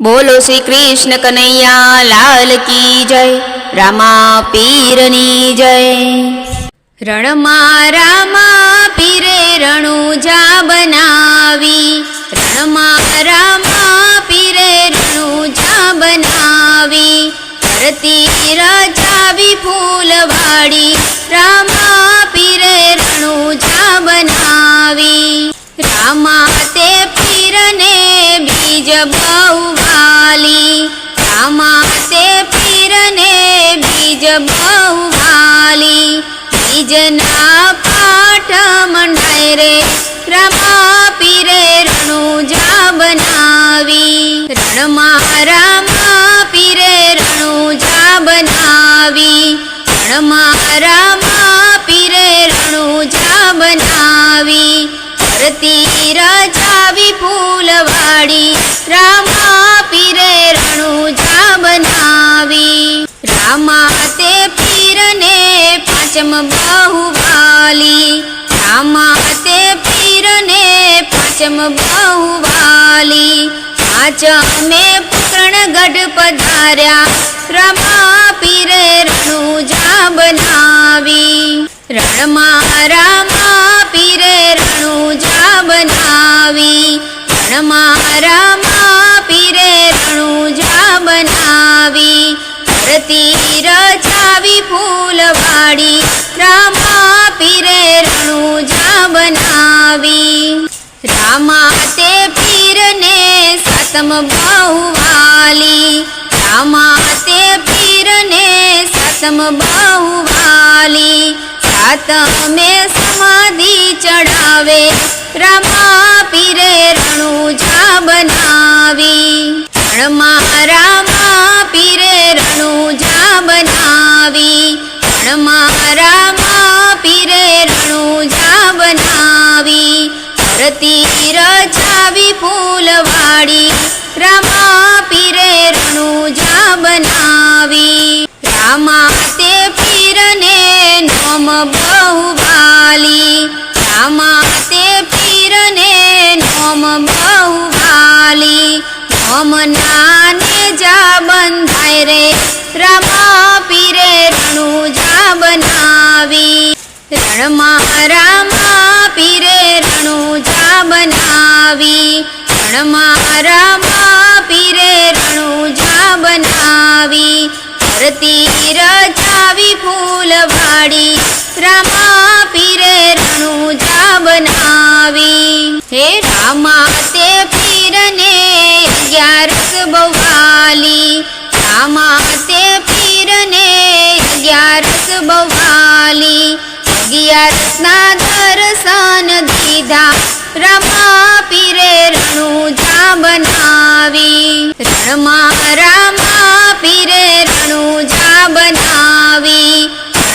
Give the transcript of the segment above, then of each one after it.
बोलो श्री कृष्ण कन्हैया लाल की जय। रामा पीरनी जय। रणमा रामा पीरे रणुजा बनावी। रणमा रामा पीरे रणुजा बनावी। धरती रचावी फूलवाड़ी। रामा पीरे रणुजा बनावी। रामा ते पीरने बीज बहुवाली। रामा ते पीरने बीज बहुवाली। बीजना पाठ मंडाय रे। रामा पीरे रणुजा बनावी। रणमा रामा पीरे रणुजा बनावी। रणमा रामा पीरे रणुजा बनावी। धरती रचावी फूलवाड़ी। रामा पीरे रणुजा बनावी। रामा ते पीरने पाचम बहुवाली। रामा ते पीरने पाचम बहुवाली। पाचमे पुकरणगढ़ पधार्या। रामा पीरे रणुजा बनावी। रणमा रामा पीरे रणुजा बनावी। रणमा रामा पीरे रणुजा बनावी। धरती रचावी फूलवाड़ी। रामा पीरे रणुजा बनावी। रामा ते पीरने सातम बहुवाली। रामा ते पीरने सातम बहुवाली। सातमे समाधि चढ़ावे। रामा पीरे रणुजा बनावी। रणमा रामा पीरे रणुजा बनावी। रणमा रामा पीरे रणुजा बनावी। धरती रचावी फूलवाड़ी। रामा पीरे रणुजा बनावी। रामा ते पीरने नोम बहुवाली। रामा ते पीरने नोम बहुवाली। नोम नाने जा बंधाय रे। रामा पीरे रणुजा बनावी। रणमा रामा पीरे रणुजा बनावी। रणमा रामा पीरे रणुजा बनावी। धरती रचावी फूलवाड़ी। रामा पीरे रणुजा बनावी। हे रामा ते पीरने 11 बहुवाली। रामा ते पीरने 11 बहुवाली। 11 दर्शन दीधा। रामा पीरे रणुजा बनावी। रणमा रामा पीरे रणुजा बनावी।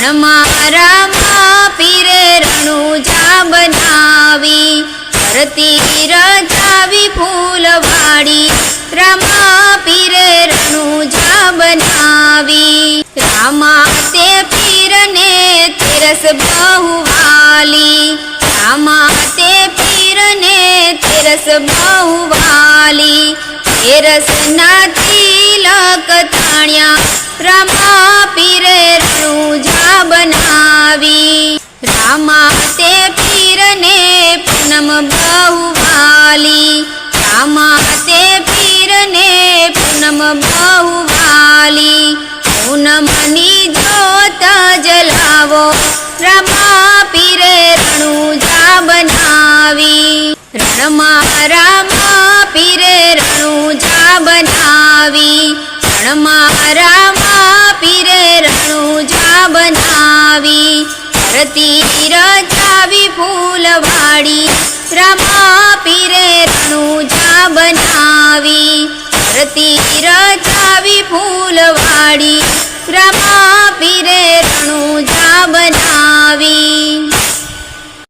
रणमा रामा पीरे रणुजा बनावी। धरती रचावी फूलवाड़ी। रामा पीरे रणुजा बनावी। रामा ते पीरने 13 बहुवाली। रामा ते पीरने 13 बहुवाली। 13 तिलक ताण्या। रामा पीरे रणुजा बनावी। रामा ते पीरने पूनम बहुवाली। रामा ते पीरने पूनम बहुवाली। पूनमनी जोत जलावो। रामा पीरे रणुजा बनावी। रणमा रामा पीरे रणुजा बनावी। रणमा रामा पीरे रणुजा बनावी। धरती रचावी फूलवाड़ी। रामा पीरे रणुजा बनावी। धरती रचावी फूलवाड़ी। रामा पीरे रणुजा बनावी।